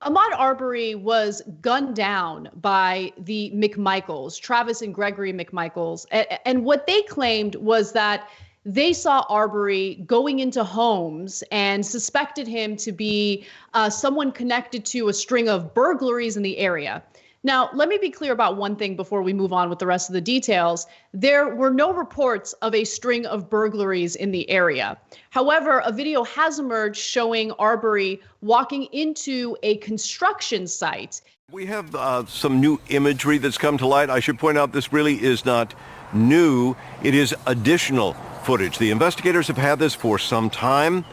Ahmaud Arbery was gunned down by the McMichaels, Travis and Gregory McMichaels. And what they claimed was that they saw Arbery going into homes and suspected him to be someone connected to a string of burglaries in the area. Now, let me be clear about one thing before we move on with the rest of the details. There were no reports of a string of burglaries in the area. However, a video has emerged showing Arbery walking into a construction site. We have some new imagery that's come to light. I should point out this really is not new. It is additional footage. The investigators have had this for some time,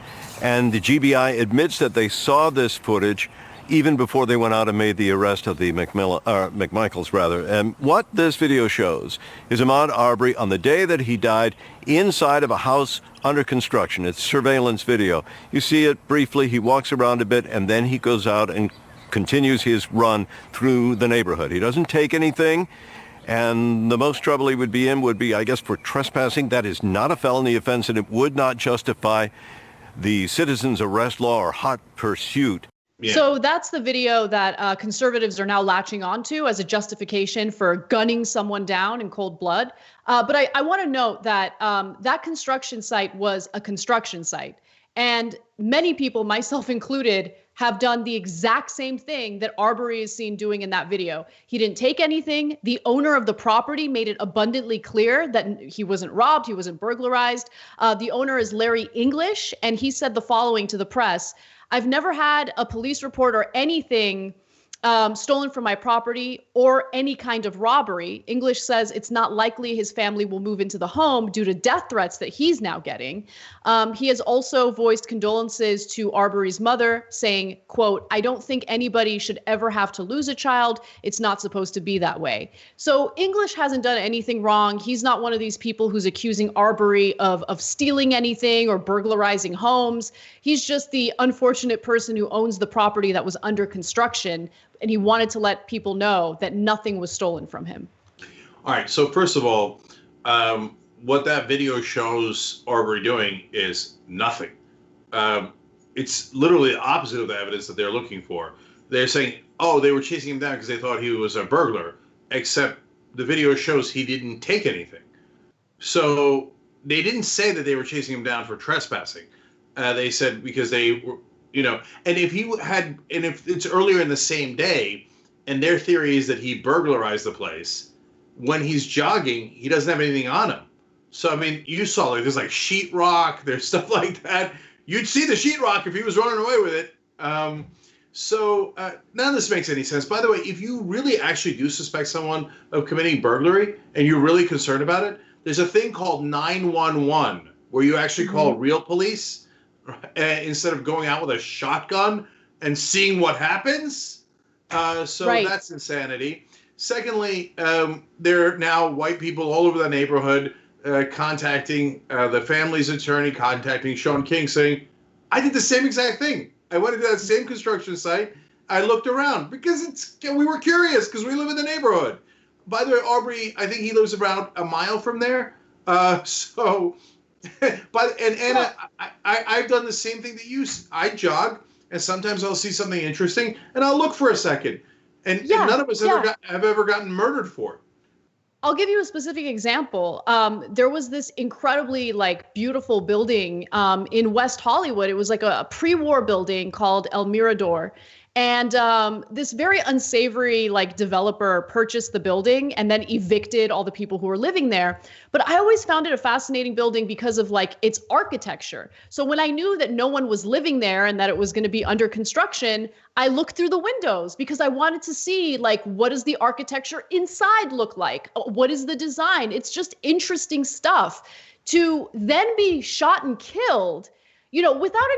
and the GBI admits that they saw this footage even before they went out and made the arrest of the McMichaels. And what this video shows is Ahmaud Arbery on the day that he died inside of a house under construction. It's surveillance video. You see it briefly. He walks around a bit, and then he goes out and continues his run through the neighborhood. He doesn't take anything. And the most trouble he would be in would be, I guess, for trespassing. That is not a felony offense, and it would not justify the citizen's arrest law or hot pursuit. Yeah. So that's the video that conservatives are now latching onto as a justification for gunning someone down in cold blood. But I want to note that that construction site was a construction site. And many people, myself included, have done the exact same thing that Arbery is seen doing in that video. He didn't take anything. The owner of the property made it abundantly clear that he wasn't robbed, he wasn't burglarized. The owner is Larry English, and he said the following to the press: "I've never had a police report or anything stolen from my property or any kind of robbery." English says it's not likely his family will move into the home due to death threats that he's now getting. He has also voiced condolences to Arbery's mother, saying, quote, "I don't think anybody should ever have to lose a child. It's not supposed to be that way." So English hasn't done anything wrong. He's not one of these people who's accusing Arbery of stealing anything or burglarizing homes. He's just the unfortunate person who owns the property that was under construction, and he wanted to let people know that nothing was stolen from him. All right. So first of all, what that video shows Arbery doing is nothing. It's literally the opposite of the evidence that they're looking for. They're saying, oh, they were chasing him down because they thought he was a burglar, except the video shows he didn't take anything. So they didn't say that they were chasing him down for trespassing. They said because they were, and if it's earlier in the same day, and their theory is that he burglarized the place, when he's jogging, he doesn't have anything on him. So, I mean, you saw there's like sheetrock, there's stuff like that. You'd see the sheetrock if he was running away with it. So none of this makes any sense. By the way, if you really actually do suspect someone of committing burglary and you're really concerned about it, there's a thing called 911 where you actually call real police instead of going out with a shotgun and seeing what happens. So right. That's insanity. Secondly, there are now white people all over the neighborhood contacting the family's attorney, contacting Sean King, saying, I did the same exact thing. I went to that same construction site. I looked around because we were curious because we live in the neighborhood. By the way, Arbery, I think he lives about a mile from there. But Anna, I've done the same thing that you. I jog, and sometimes I'll see something interesting, and I'll look for a second. And none of us have ever gotten murdered for it. I'll give you a specific example. There was this incredibly beautiful building in West Hollywood. It was like a pre-war building called El Mirador. And this very unsavory developer purchased the building and then evicted all the people who were living there. But I always found it a fascinating building because of its architecture. So when I knew that no one was living there and that it was going to be under construction, I looked through the windows because I wanted to see what does the architecture inside look like? What is the design? It's just interesting stuff. To then be shot and killed, without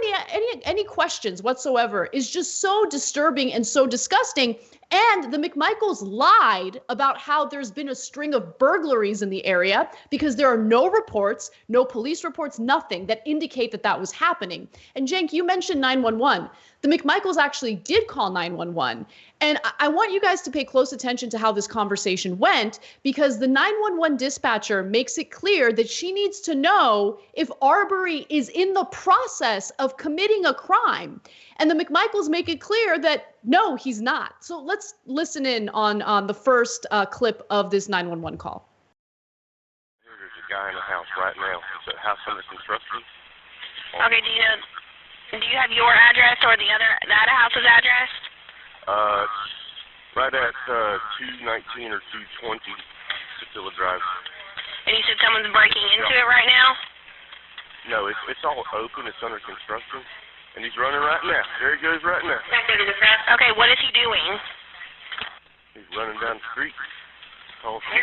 any questions whatsoever, is just so disturbing and so disgusting. And the McMichaels lied about how there's been a string of burglaries in the area because there are no reports, no police reports, nothing that indicate that that was happening. And Cenk, you mentioned 911. the McMichaels actually did call 911. And I want you guys to pay close attention to how this conversation went, because the 911 dispatcher makes it clear that she needs to know if Arbery is in the process of committing a crime. And the McMichaels make it clear that no, he's not. So let's listen in on the first clip of this 911 call. There's a guy in the house right now. It's a house under construction. Okay, do you have your address or the other house's address? Right at 219 or 220 Satilla Drive. And you said someone's breaking into it right now? No, it's all open. It's under construction. And he's running right now. There he goes right now. Okay, what is he doing? He's running down the street. Call for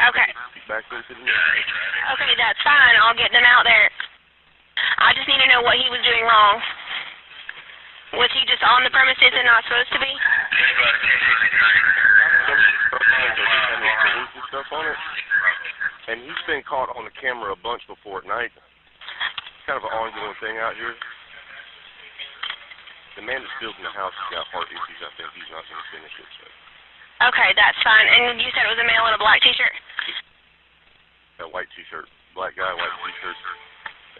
Okay. Back into the Okay, that's fine. I'll get them out there. I just need to know what he was doing wrong. Was he just on the premises and not supposed to be? Stuff on it. And he's been caught on the camera a bunch before at night. It's kind of an ongoing thing out here. The man that's building the house has got heart issues. I think he's not going to finish it. So. Okay, that's fine. And you said it was a male in a black t-shirt? A white t-shirt. Black guy, white t-shirt.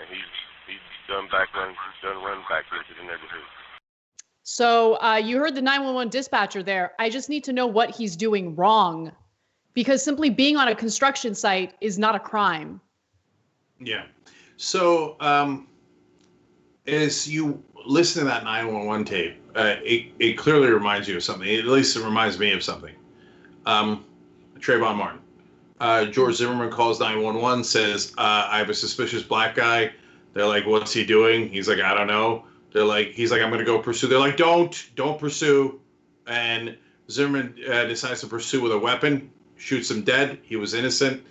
And he's done running back into the neighborhood. So you heard the 911 dispatcher there. I just need to know what he's doing wrong, because simply being on a construction site is not a crime. Yeah. So as you listen to that 911 tape, it clearly reminds you of something. At least it reminds me of something. Trayvon Martin. George Zimmerman calls 911, says, I have a suspicious black guy. They're like, what's he doing? He's like, I don't know. He's like, I'm going to go pursue. They're like, don't pursue. And Zimmerman decides to pursue with a weapon, shoots him dead. He was innocent.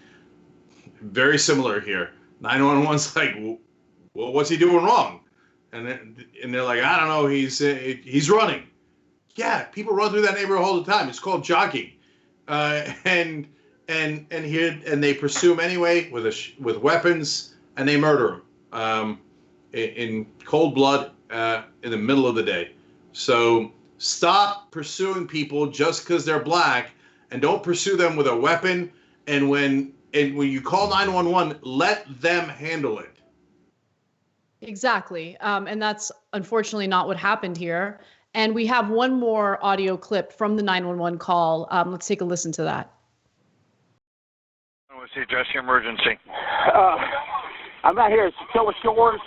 Very similar here. 911's like, well, what's he doing wrong? And they're like, I don't know. He's running. Yeah, people run through that neighborhood all the time. It's called jogging. And they pursue him anyway with weapons, and they murder him in cold blood in the middle of the day. So stop pursuing people just because they're black, and don't pursue them with a weapon. And when you call 911, let them handle it. Exactly. And that's unfortunately not what happened here. And we have one more audio clip from the 911 call. Let's take a listen to that. What's the address your emergency? I'm out here at Satilla Shores.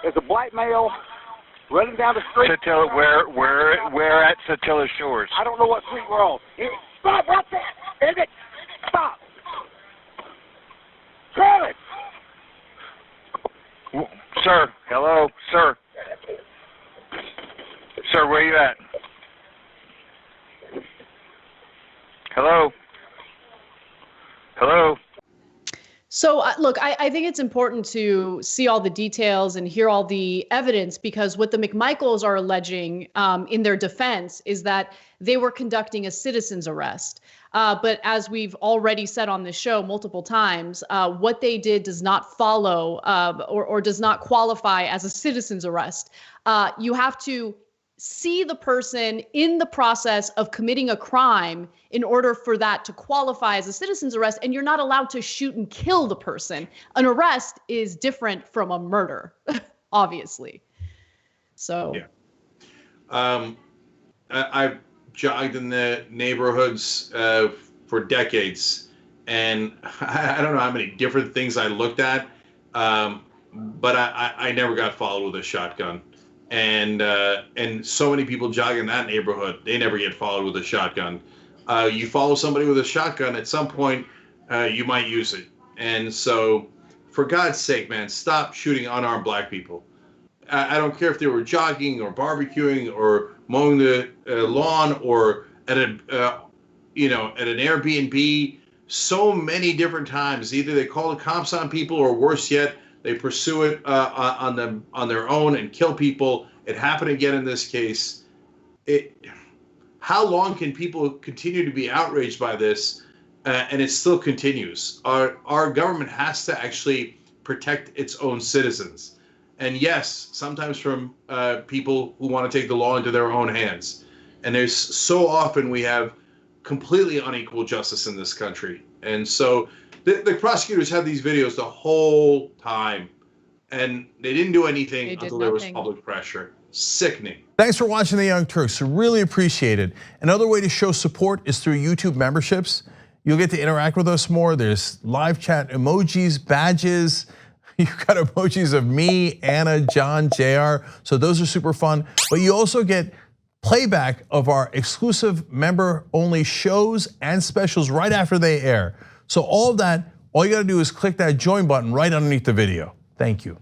There's a black male running down the street. Satilla, where at Satilla Shores? I don't know what street we're on. Stop right there! Is it? Stop! Travis! Sir, hello, sir. Sir, where you at? Hello? Hello? So look, I think it's important to see all the details and hear all the evidence, because what the McMichaels are alleging in their defense is that they were conducting a citizen's arrest. But as we've already said on this show multiple times, what they did does not follow or does not qualify as a citizen's arrest. You have to see the person in the process of committing a crime in order for that to qualify as a citizen's arrest, and you're not allowed to shoot and kill the person. An arrest is different from a murder, obviously. So yeah. I've jogged in the neighborhoods for decades, and I don't know how many different things I looked at, but I never got followed with a shotgun. And so many people jog in that neighborhood, they never get followed with a shotgun. You follow somebody with a shotgun, at some point, you might use it. And so, for God's sake, man, stop shooting unarmed black people. I don't care if they were jogging or barbecuing or mowing the lawn or at an Airbnb. So many different times, either they call the cops on people, or worse yet, they pursue it on their own and kill people. It happened again in this case. How long can people continue to be outraged by this? and it still continues. Our government has to actually protect its own citizens. And yes, sometimes from people who want to take the law into their own hands. And there's so often we have completely unequal justice in this country. And so the prosecutors had these videos the whole time, and they didn't do anything until there was public pressure. Sickening. Thanks for watching The Young Turks. We really appreciate it. Another way to show support is through YouTube memberships. You'll get to interact with us more. There's live chat emojis, badges. You've got emojis of me, Anna, John, JR. So those are super fun. But you also get playback of our exclusive member-only shows and specials right after they air. So all of that, all you gotta do is click that join button right underneath the video. Thank you.